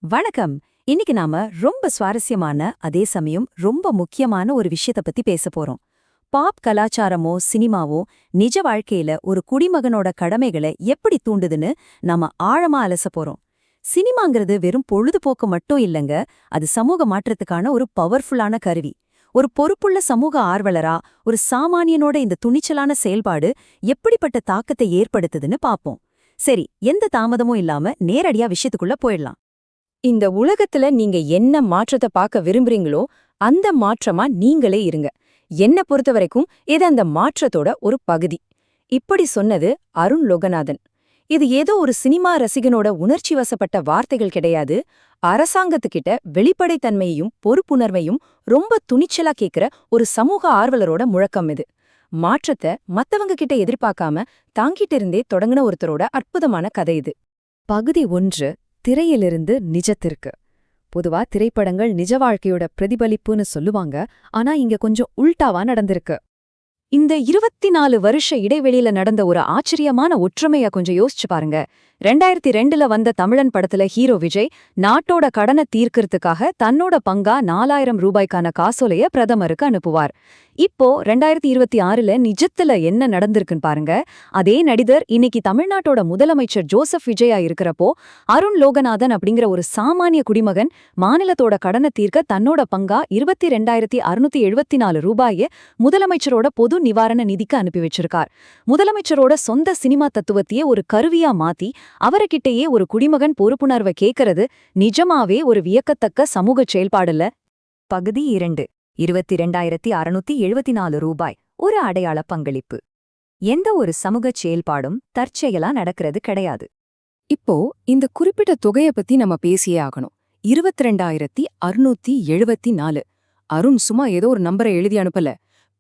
வணக்கம். இன்னைக்கு நாம ரொம்ப சுவாரஸ்யமான அதே சமயம் ரொம்ப முக்கியமான ஒரு விஷயத்த பத்தி பேச போறோம். பாப் கலாச்சாரமோ சினிமாவோ நிஜ வாழ்க்கையில ஒரு குடிமகனோட கடமைகளை எப்படி தூண்டுதுன்னு நாம ஆழமா அலச போறோம். சினிமாங்கிறது வெறும் பொழுதுபோக்கு மட்டும் இல்லங்க, அது சமூக மாற்றத்துக்கான ஒரு பவர்ஃபுல்லான கருவி. ஒரு பொறுப்புள்ள சமூக ஆர்வலரா ஒரு சாமானியனோட இந்த துணிச்சலான செயல்பாடு எப்படிப்பட்ட தாக்கத்தை ஏற்படுத்துதுன்னு பாப்போம். சரி, எந்த தாமதமும் இல்லாம நேரடியா விஷயத்துக்குள்ள போயிடலாம். இந்த உலகத்துல நீங்க என்ன மாற்றத்தை பார்க்க விரும்புறீங்களோ அந்த மாற்றமா நீங்களே இருங்க. என்ன பொறுத்த வரைக்கும் இது அந்த மாற்றத்தோட ஒரு பகுதி. இப்படி சொன்னது அருண் லோகநாதன். இது ஏதோ ஒரு சினிமா ரசிகனோட உணர்ச்சி வசப்பட்ட வார்த்தைகள் கிடையாது. அரசாங்கத்துக்கிட்ட வெளிப்படைத்தன்மையையும் பொறுப்புணர்வையும் ரொம்ப துணிச்சலா கேக்குற ஒரு சமூக ஆர்வலரோட முழக்கம் இது. மாற்றத்தை மத்தவங்க கிட்ட எதிர்பார்க்காம தாங்கிட்டு இருந்தே தொடங்கின ஒருத்தரோட அற்புதமான கதை இது. பகுதி 1, திரையிலிருந்து நிஜத்திற்கு. பொதுவா திரைப்படங்கள் நிஜ வாழ்க்கையோட பிரதிபலிப்புன்னு சொல்லுவாங்க, ஆனா இங்க கொஞ்சம் உல்டாவா நடந்திருக்கு. இந்த 24 வருஷ இடைவெளியில நடந்த ஒரு ஆச்சரியமான ஒற்றுமைய கொஞ்சம் யோசிச்சு பாருங்க. 2002ல வந்த தமிழன் படத்துல ஹீரோ விஜய் நாட்டோட கடனை தீர்க்கறதுக்காக தன்னோட பங்கா 4000 ரூபாய்க்கான காசோலைய பிரதமருக்கு அனுப்புவார். இப்போ 2026ல நிஜத்துல என்ன நடந்திருக்குன்னு பாருங்க. அதே நடிகர் இன்னைக்கு தமிழ்நாட்டோட முதலமைச்சர் ஜோசப் விஜயா இருக்கிறப்போ, அருண் லோகநாதன் அப்படிங்கிற ஒரு சாமானிய குடிமகன் மாநிலத்தோட கடனை தீர்க்க தன்னோட பங்கா 22,674 ரூபாய முதலமைச்சரோட பொது நிவாரண நிதிக்கு அனுப்பி வச்சிருக்கார். முதலமைச்சரோட சொந்த சினிமா தத்துவத்தையே ஒரு கருவியா மாத்தி அவர்கிட்டயே ஒரு குடிமகன் பொறுப்புணர்வை கேட்கறது நிஜமாவே ஒரு வியக்கத்தக்க சமூக செயல்பாடுல. பகுதி 2, 22,674 ரூபாய் ஒரு அடையாள பங்களிப்பு. எந்த ஒரு சமூக செயல்பாடும் தற்செயலா நடக்கிறது கிடையாது. இப்போ இந்த குறிப்பிட்ட தொகையை பத்தி நம்ம பேசியே ஆகணும். 22,674. அருண் சும்மா ஏதோ ஒரு நம்பரை எழுதி அனுப்பல.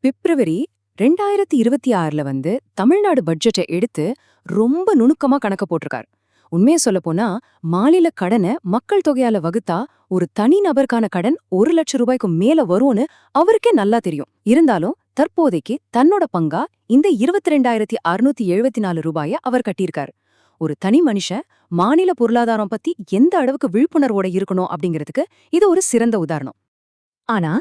பிப்ரவரி 2026ல தமிழ்நாடு பட்ஜெட்டை எடுத்து ரொம்ப நுணுக்கமா கணக்க போட்டிருக்கார். உண்மையை சொல்லப்போனா, மாநில கடனை மக்கள் தொகையால வகுத்தா ஒரு தனி நபருக்கான கடன் 1 லட்சம் ரூபாய்க்கு மேல வரும்னு அவருக்கே நல்லா தெரியும். இருந்தாலும் தற்போதைக்கு தன்னோட பங்கா இந்த 22,674 ரூபாய அவர் கட்டியிருக்கார். ஒரு தனி மனுஷன் மாநில பொருளாதாரம் பத்தி எந்த அளவுக்கு விழிப்புணர்வோட இருக்கணும் அப்படிங்கிறதுக்கு இது ஒரு சிறந்த உதாரணம். ஆனா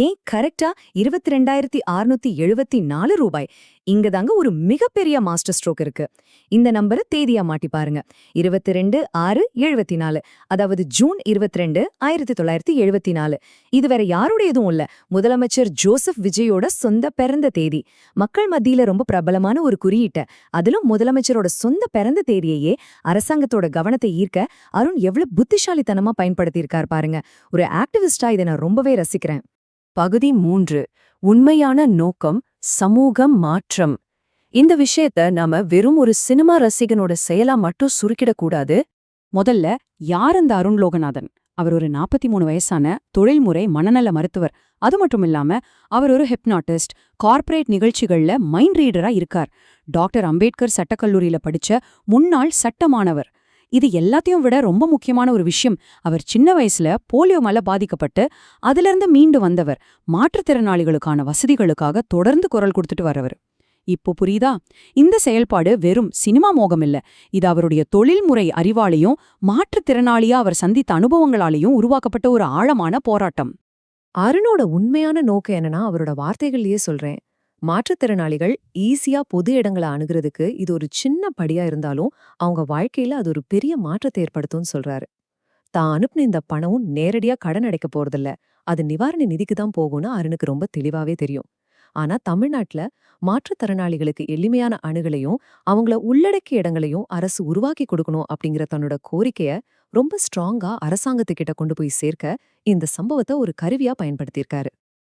ஏன் கரெக்டா 22,674 ரூபாய்? இங்கதாங்க ஒரு மிகப்பெரிய மாஸ்டர் ஸ்ட்ரோக் இருக்கு. இந்த நம்பரை தேதியா மாட்டி பாருங்க. 22/6/74, அதாவது ஜூன் 22, 1974. இது வேற யாரோட எதுவும் இல்ல, முதலமைச்சர் ஜோசப் விஜயோட சொந்த பிறந்த தேதி. மக்கள் மத்தியில ரொம்ப பிரபலமான ஒரு குறியீட்ட, அதிலும் முதலமைச்சரோட சொந்த பிறந்த தேதியையே அரசாங்கத்தோட கவனத்தை ஈர்க்க அருண் எவ்வளவு புத்திசாலித்தனமா பயன்படுத்தியிருக்கார் பாருங்க. ஒரு ஆக்டிவிஸ்டா இதை நான் ரொம்பவே ரசிக்கிறேன். பகுதி 3, உண்மையான நோக்கம் சமூக மாற்றம். இந்த விஷயத்த நாம வெறும் ஒரு சினிமா ரசிகனோட செயலா மட்டும் சுருக்கிடக்கூடாது. முதல்ல, யார் அந்த அருண் லோகநாதன்? அவர் ஒரு 43 வயசான தொழில்முறை மனநல மருத்துவர். அது மட்டும் இல்லாம அவர் ஒரு ஹிப்னாட்டிஸ்ட், கார்ப்பரேட் நிகழ்ச்சிகள்ல மைண்ட் ரீடரா இருக்கார். டாக்டர் அம்பேத்கர் சட்டக்கல்லூரியில படிச்ச முன்னாள் சட்ட மாணவர். இது எல்லாத்தையும் விட ரொம்ப முக்கியமான ஒரு விஷயம், அவர் சின்ன வயசுல போலியோமால பாதிக்கப்பட்டு அதிலிருந்து மீண்டு வந்தவர். மாற்றுத்திறனாளிகளுக்கான வசதிகளுக்காக தொடர்ந்து குரல் கொடுத்துட்டு வரவர். இப்போ புரியுதா? இந்த செயல்பாடு வெறும் சினிமா மோகம் இல்ல, இது அவருடைய தொழில்முறை அறிவாலையும் மாற்றுத்திறனாளியா அவர் சந்தித்த அனுபவங்களாலையும் உருவாக்கப்பட்ட ஒரு ஆழமான போராட்டம். அருணோட உண்மையான நோக்கம் என்னன்னா, அவரோட வார்த்தைகள்லயே சொல்றேன், மாற்றுத்திறனாளிகள் ஈஸியா பொது இடங்களை அணுகிறதுக்கு இது ஒரு சின்ன படியா இருந்தாலும் அவங்க வாழ்க்கையில அது ஒரு பெரிய மாற்றத்தை ஏற்படுத்தும்னு சொல்றாரு. தான் அனுப்புன இந்த பணம் நேரடியா கடன் அடைக்க போறதில்ல, அது நிவாரண நிதிக்கு தான் போகும்னு அருணுக்கு ரொம்ப தெளிவாவே தெரியும். ஆனா தமிழ்நாட்டுல மாற்றுத்திறனாளிகளுக்கு எளிமையான அணுகலையும் அவங்கள உள்ளடக்கிய இடங்களையும் அரசு உருவாக்கி கொடுக்கணும் அப்படிங்கிற தன்னோட கோரிக்கைய ரொம்ப ஸ்ட்ராங்கா அரசாங்கத்துக்கிட்ட கொண்டு போய் சேர்க்க இந்த சம்பவத்தை ஒரு கருவியா பயன்படுத்தியிருக்காரு.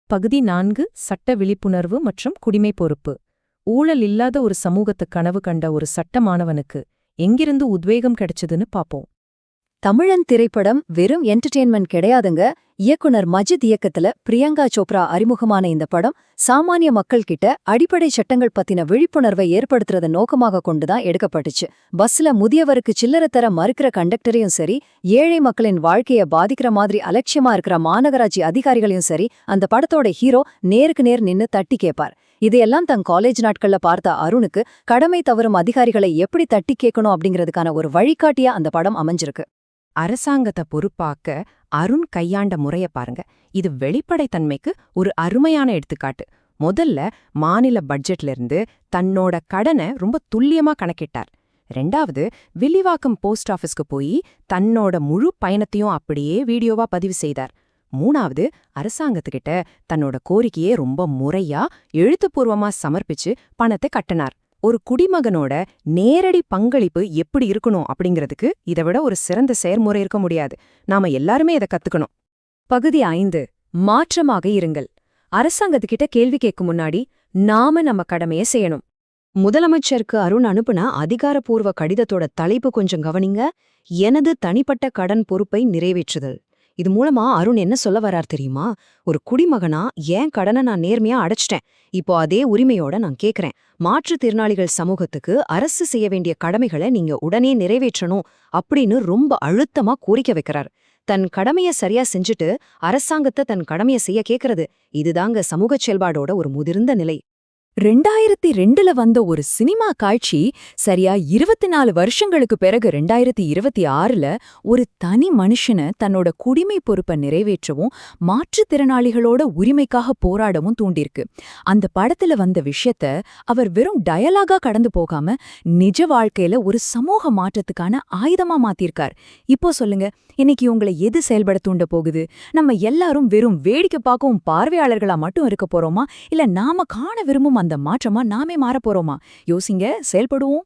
பகுதி 4, சட்ட விழிப்புணர்வு மற்றும் குடிமை பொறுப்பு. ஊழல் இல்லாத ஒரு சமூகத்துக்கு கனவு கண்ட ஒரு சட்ட மாணவனுக்கு எங்கிருந்து உத்வேகம் கிடைச்சதுன்னு பாப்போம். தமிழன் திரைப்படம் வெறும் என்டர்டெயின்மெண்ட் கிடையாதுங்க. இயக்குனர் மஜித் இயக்கத்துல பிரியங்கா சோப்ரா அறிமுகமான இந்த படம் சாமானிய மக்கள் கிட்ட அடிப்படை சட்டங்கள் பத்தின விழிப்புணர்வை ஏற்படுத்துறத நோக்கமாக கொண்டுதான் எடுக்கப்பட்டுச்சு. பஸ்ல முதியவருக்கு சில்லறை தர மறுக்கிற கண்டக்டரையும் சரி, ஏழை மக்களின் வாழ்க்கைய பாதிக்கிற மாதிரி அலட்சியமா இருக்கிற மாநகராட்சி அதிகாரிகளையும் சரி அந்த படத்தோட ஹீரோ நேருக்கு நேர் நின்னு தட்டி கேட்பார். இதையெல்லாம் தன் காலேஜ் நாட்கள்ல பார்த்த அருணுக்கு கடமை தவறும் அதிகாரிகளை எப்படி தட்டி கேட்கணும் அப்படிங்கிறதுக்கான ஒரு வழிகாட்டியா அந்த படம் அமைஞ்சிருக்கு. அரசாங்கத்தை பொறுப்பாக்க அருண் கையாண்ட முறைய பாருங்க. இது வெளிப்படைத்தன்மைக்கு ஒரு அருமையான எடுத்துக்காட்டு. முதல்ல மாநில பட்ஜெட்ல இருந்து தன்னோட கடனை ரொம்ப துல்லியமா கணக்கிட்டார். ரெண்டாவது, வில்லிவாக்கம் போஸ்ட் ஆபீஸ்க்கு போய் தன்னோட முழு பயணத்தையும் அப்படியே வீடியோவா பதிவு செய்தார். மூணாவது, அரசாங்கத்துக்கிட்ட தன்னோட கோரிக்கையே ரொம்ப முறையா எழுத்துப்பூர்வமா சமர்ப்பிச்சு பணத்தை கட்டினார். ஒரு குடிமகனோட நேரடி பங்களிப்பு எப்படி இருக்கணும் அப்படிங்கிறதுக்கு இதை விட ஒரு சிறந்த செயற்முறை இருக்க முடியாது. நாம எல்லாருமே இதை கத்துக்கணும். பகுதி 5 மாற்றமாக இருங்கள். அரசாங்கத்துக்கிட்ட கேள்வி கேட்கும் முன்னாடி நாம நம்ம கடமையை செய்யணும். முதலமைச்சருக்கு அருண் அனுப்புன அதிகாரப்பூர்வ கடிதத்தோட தலைப்பு கொஞ்சம் கவனிங்க. எனது தனிப்பட்ட கடன் பொறுப்பை நிறைவேற்றுதல். இது மூலமா அருண் என்ன சொல்ல வரார் தெரியுமா? ஒரு குடிமகனா என் கடனை நான் நேர்மையா அடைச்சிட்டேன். இப்போ அதே உரிமையோட நான் கேக்குறேன். மாற்றுத்திறனாளிகள் சமூகத்துக்கு அரசு செய்ய வேண்டிய கடமைகளை நீங்க உடனே நிறைவேற்றணும் அப்படின்னு ரொம்ப அழுத்தமா கோரிக்கை வைக்கிறார். தன் கடமைய சரியா செஞ்சுட்டு அரசாங்கத்தை தன் கடமைய செய்ய கேக்குறது, இதுதாங்க சமூக செயல்பாடோட ஒரு முதிர்ந்த நிலை. 2002ல வந்த ஒரு சினிமா காட்சி சரியா 24 வருஷங்களுக்கு பிறகு 2026ல ஒரு தனி மனுஷனை தன்னோட குடிமை பொறுப்பை நிறைவேற்றவும் மாற்றுத்திறனாளிகளோட உரிமைக்காக போராடவும் தூண்டிருக்கு. அந்த படத்துல வந்த விஷயத்த அவர் வெறும் டயலாகா கடந்து போகாம நிஜ வாழ்க்கையில ஒரு சமூக மாற்றத்துக்கான ஆயுதமா மாத்திருக்கார். இப்போ சொல்லுங்க, இன்னைக்கு உங்களை எது செயல்பட தூண்ட போகுது? நம்ம எல்லாரும் வெறும் வேடிக்கை பார்க்கவும் பார்வையாளர்களா மட்டும் இருக்க போறோமா, இல்ல நாம காண விரும்பும் அந்த மாற்றமா நாமே மாறப் போறோமா? யோசிங்க, செயல்படுவோம்.